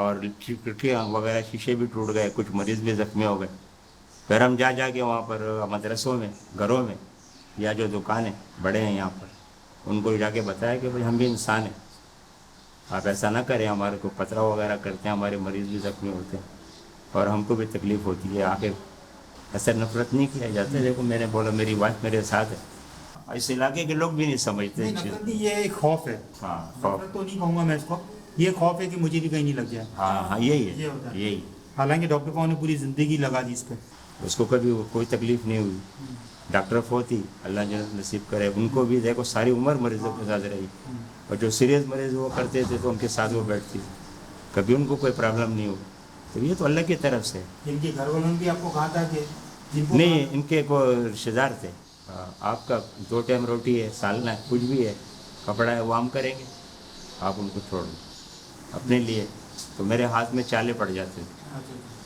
और खिड़कियाँ वगैरह शीशे भी टूट गए, कुछ मरीज भी जख्मी हो गए। फिर हम जा के वहाँ पर मदरसों में, घरों में, या जो दुकानें बड़े हैं यहाँ पर, उनको जाके बताया कि भाई हम भी इंसान हैं, आप ऐसा ना करें, हमारे को पथरा वगैरह करते हैं, हमारे मरीज़ भी ज़ख्मी होते हैं और हमको भी तकलीफ़ होती है। आखिर ऐसा नफरत नहीं किया जाता। देखो मैंने बोला मेरी वाइफ मेरे साथ है, इस इलाके के लोग भी नहीं समझते। नहीं, नफरत नहीं, ये एक खौफ है। हाँ, खौफ। नफरत तो नहीं कहूँगा मैं इसको, ये खौफ है कि मुझे भी कहीं नहीं लग जाए। हाँ हाँ, यही ये है, होता है। यही। हालांकि डॉक्टर फाउ ने पूरी ज़िंदगी लगा दी इस पर। उसको कभी कोई तकलीफ़ नहीं हुई। डॉक्टर फोती अल्लाह जन्नत नसीब करे, उनको भी देखो सारी उम्र मरीजों के साथ रही, और जो सीरियस मरीज वो करते थे तो उनके साथ वो बैठती थी, कभी उनको कोई प्रॉब्लम नहीं हुई। तो ये तो अल्लाह की तरफ से। इनके घर वालों ने भी आपको कहा था कि नहीं, इनके को रिश्तेदार थे, आपका 2 टाइम रोटी है, सालना है, कुछ भी है, कपड़ा है, वो हम करेंगे, आप उनको छोड़ दो अपने लिए। तो मेरे हाथ में चाले पड़ जाते थे।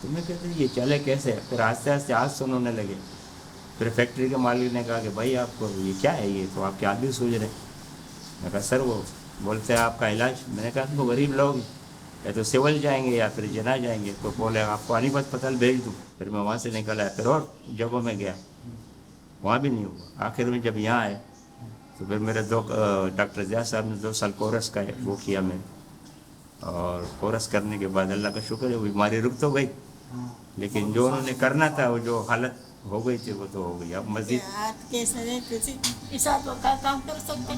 तो मैं कहते ये चाले कैसे? फिर आस्ते आस्ते हाथ सुनने लगे। फिर फैक्ट्री के मालिक ने कहा कि भाई आपको ये क्या है, ये तो आपके हाथ भी सूझ रहे। मैं कहा सर वो बोलते हैं आपका इलाज। मैंने कहा तो गरीब लोग या तो सिविल जाएंगे या फिर जना जाएंगे। तो बोले आपको अलीपत अस्पताल भेज दूँ। फिर मैं वहाँ से निकल आया, फिर और जगहों में गया, वहाँ भी नहीं हुआ। आखिर में जब यहाँ आए तो फिर मेरे डॉक्टर ज़िया साहब ने 2 साल कोर्स का वो किया मैंने, और कोर्स करने के बाद अल्लाह का शुक्र है वो बीमारी रुक तो गई, लेकिन जो उन्होंने करना था, वो जो हालत हो गई थी वो तो हो गई। अब मजीद काम कर सकते,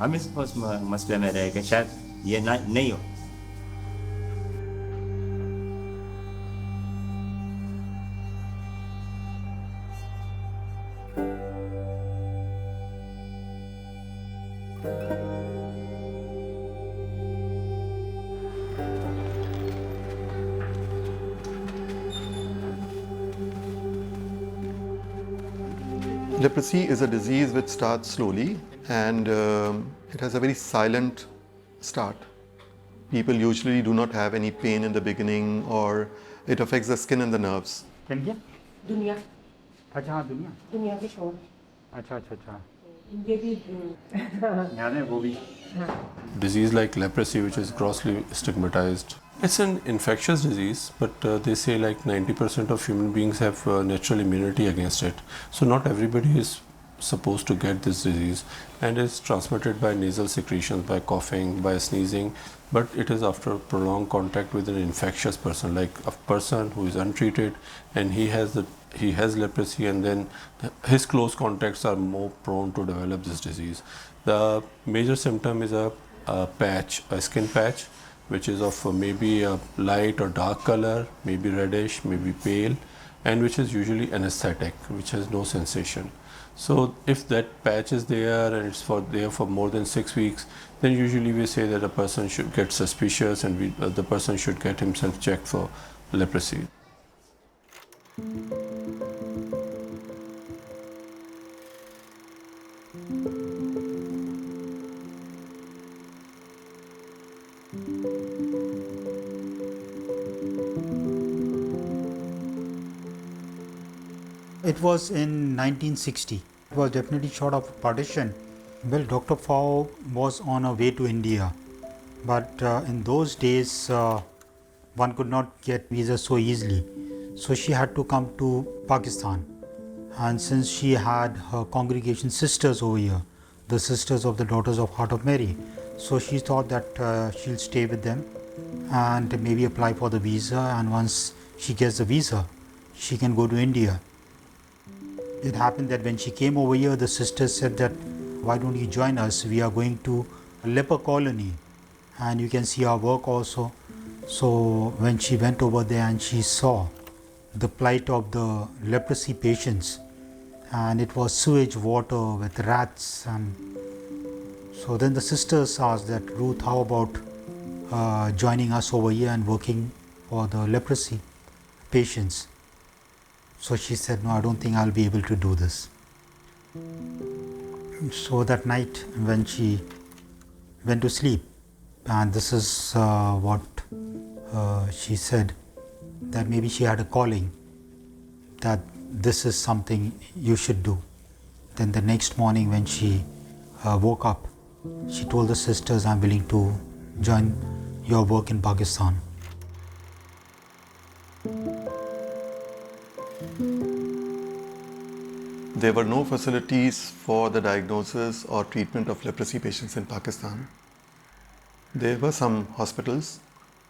हम इस मसले में रहे कि शायद ये ना नहीं हो। Leprosy is a disease which starts slowly and it has a very silent start. People usually do not have any pain in the beginning, or it affects the skin and the nerves. दुनिया, अच्छा हाँ दुनिया के शोर अच्छा अच्छा अच्छा इनके भी याद है वो भी। Disease like leprosy, which is grossly stigmatized. It's an infectious disease, but they say like 90% of human beings have natural immunity against it. So not everybody is supposed to get this disease, and it's transmitted by nasal secretions, by coughing, by sneezing, but it is after prolonged contact with an infectious person, like a person who is untreated and he has leprosy, and then his close contacts are more prone to develop this disease. The major symptom is a patch, a skin patch, which is of maybe a light or dark color, maybe reddish, maybe pale, and which is usually anesthetic, which has no sensation. So if that patch is there and it's there for more than 6 weeks, then usually we say that a person should get suspicious, and the person should get himself checked for leprosy. It was in 1960. It was definitely short of partition. Well, Dr. Pfau was on her way to India, but in those days one could not get visa so easily. So she had to come to Pakistan. And since she had her congregation sisters over here, the Sisters of the Daughters of Heart of Mary, so she thought that she'll stay with them and maybe apply for the visa, and once she gets the visa, she can go to India. It happened that when she came over here, the sisters said that, why don't you join us? We are going to a leper colony and you can see our work also. So when she went over there and she saw the plight of the leprosy patients, and it was sewage water with rats, and so then the sisters asked that, Ruth, how about joining us over here and working for the leprosy patients? So she said, no, I don't think I'll be able to do this. So that night when she went to sleep, and this is what she said, that maybe she had a calling, that this is something you should do. Then the next morning when she woke up, she told the sisters, I'm willing to join your work in Pakistan? There were no facilities for the diagnosis or treatment of leprosy patients in Pakistan. There were some hospitals,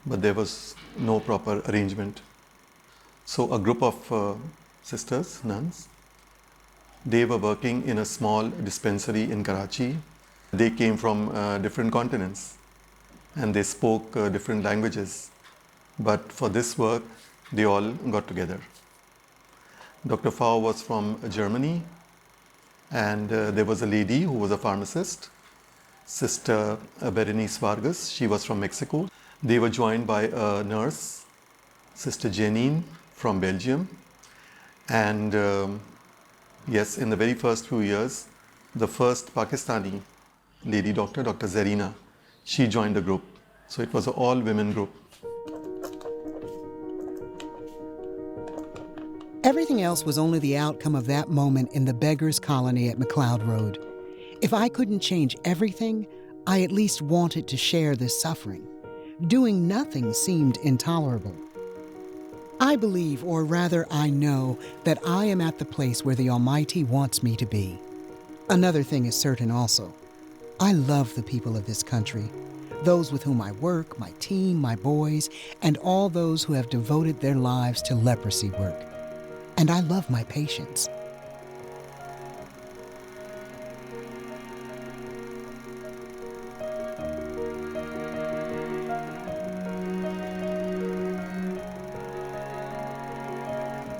but there was no proper arrangement. So a group of sisters, nuns, they were working in a small dispensary in Karachi. They came from different continents and they spoke different languages. But for this work, they all got together. Dr. Pfau was from Germany, and there was a lady who was a pharmacist, Sister Berenice Vargas. She was from Mexico. They were joined by a nurse, Sister Janine from Belgium. And yes, in the very first few years, the first Pakistani lady doctor, Dr. Zarina, she joined the group. So it was an all-women group. Everything else was only the outcome of that moment in the beggars' colony at McLeod Road. If I couldn't change everything, I at least wanted to share this suffering. Doing nothing seemed intolerable. I believe, or rather I know, that I am at the place where the Almighty wants me to be. Another thing is certain also. I love the people of this country, those with whom I work, my team, my boys, and all those who have devoted their lives to leprosy work. And I love my patients.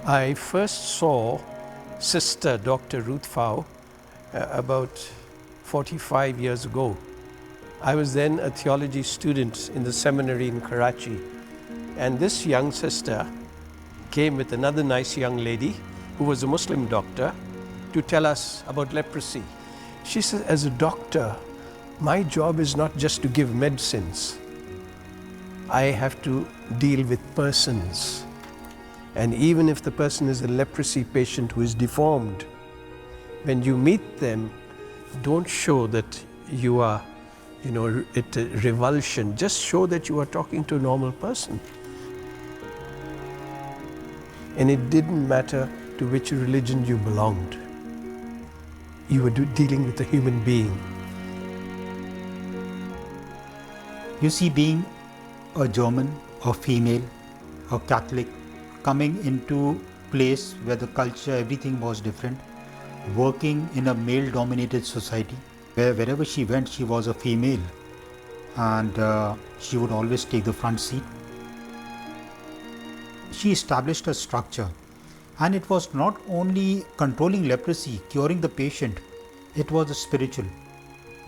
I first saw Sister Dr. Ruth Pfau about 45 years ago. I was then a theology student in the seminary in Karachi, and this young sister came with another nice young lady who was a Muslim doctor to tell us about leprosy. She said, as a doctor, my job is not just to give medicines. I have to deal with persons. And even if the person is a leprosy patient who is deformed, when you meet them, don't show that you are, at a revulsion. Just show that you are talking to a normal person. And it didn't matter to which religion you belonged. You were dealing with a human being. You see, being a German, a female, a Catholic, coming into place where the culture, everything was different, working in a male-dominated society, where wherever she went, she was a female, and she would always take the front seat. She established a structure, and it was not only controlling leprosy, curing the patient, it was the spiritual,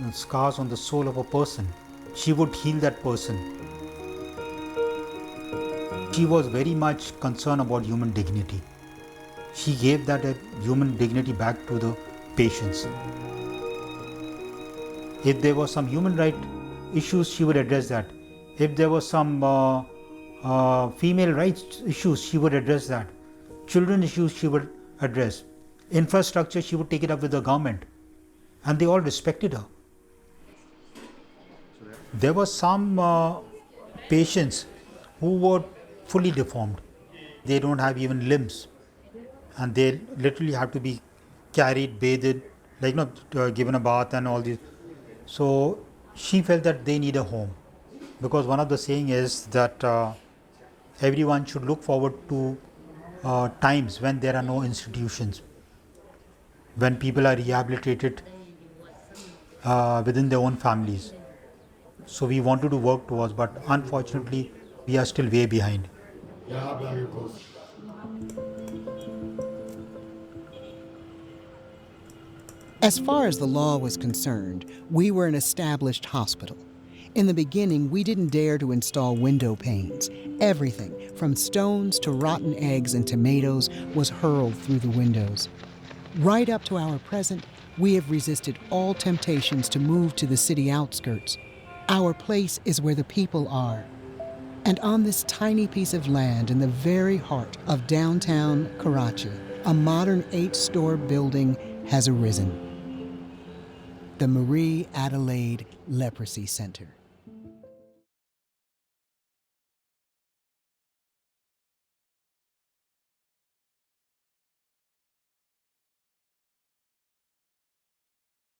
the scars on the soul of a person. She would heal that person. She was very much concerned about human dignity. She gave that human dignity back to the patients. If there were some human rights issues, she would address that. If there were some female rights issues, she would address that. Children issues, she would address. Infrastructure, she would take it up with the government. And they all respected her. There were some patients who were fully deformed. They don't have even limbs. And they literally have to be carried, bathed, given a bath and all these. So she felt that they need a home. Because one of the saying is that everyone should look forward to times when there are no institutions, when people are rehabilitated within their own families. So we wanted to work towards, but unfortunately we are still way behind. As far as the law was concerned, we were an established hospital. In the beginning, we didn't dare to install window panes. Everything, from stones to rotten eggs and tomatoes, was hurled through the windows. Right up to our present, we have resisted all temptations to move to the city outskirts. Our place is where the people are. And on this tiny piece of land in the very heart of downtown Karachi, a modern 8-store building has arisen. The Marie Adelaide Leprosy Center.